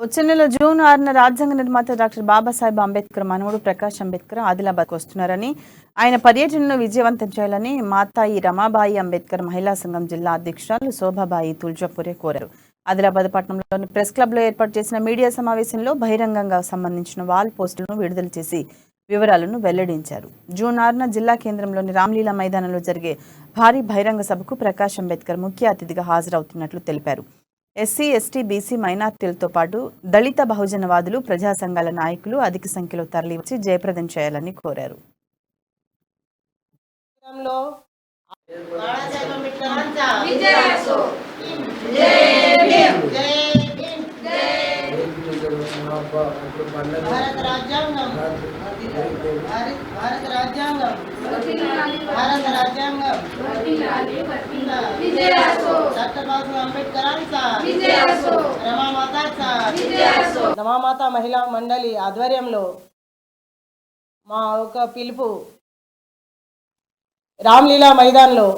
వచ్చే నెల జూన్ 6న రాజ్యాంగ నిర్మాత డాక్టర్ బాబాసాహెబ్ అంబేద్కర్ మనవడు ప్రకాష్ అంబేద్కర్ ఆదిలాబాద్కు వస్తున్నారని, ఆయన పర్యటనను విజయవంతం చేయాలని మాతాయి రమాబాయి అంబేద్కర్ మహిళా సంఘం జిల్లా అధ్యక్షురాలు శోభాబాయి తుల్జాపురే కోరారు. ఆదిలాబాద్ పట్టణంలోని ప్రెస్ క్లబ్లో ఏర్పాటు చేసిన మీడియా సమావేశంలో బహిరంగంగా సంబంధించిన వాల్ పోస్టులను విడుదల చేసి వివరాలను వెల్లడించారు. జూన్ 6న జిల్లా కేంద్రంలోని రామ్లీలా మైదానంలో జరిగే భారీ బహిరంగ సభకు ప్రకాష్ అంబేద్కర్ ముఖ్య అతిథిగా హాజరవుతున్నట్లు తెలిపారు. ఎస్సీ, ఎస్టీ, బీసీ మైనార్టీలతో పాటు దళిత బహుజనవాదులు, ప్రజా సంఘాల నాయకులు అధిక సంఖ్యలో తరలివచ్చి జయప్రదం చేయాలని కోరారు. నవామాత మహిళా మండలి ఆధ్వర్యంలో మా ఒక పిలుపు రామ్లీలా మైదాన్లో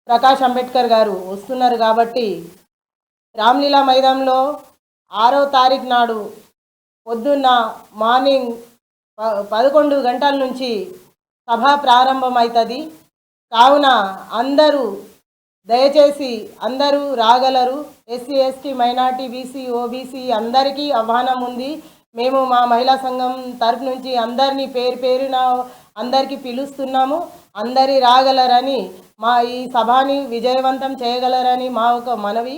ప్రకాష్ అంబేద్కర్ గారు వస్తున్నారు కాబట్టి రామ్లీలా మైదాన్లో 6వ తారీఖు నాడు పొద్దున్న మార్నింగ్ 11 గంటల నుంచి సభ ప్రారంభమవుతుంది. కావున అందరూ దయచేసి అందరూ రాగలరు. SC, ST, minority, BC, OBC అందరికీ ఆహ్వానం ఉంది. మేము మా మహిళా సంఘం తరపు నుంచి అందరినీ పేరు పేరున అందరికీ పిలుస్తున్నాము. అందరి రాగలరని, మా ఈ సభని విజయవంతం చేయగలరని మా ఒక మనవి.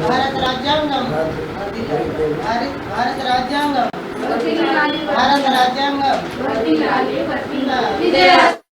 భారత రాజ్యాంగం భారత రాజ్యాంగం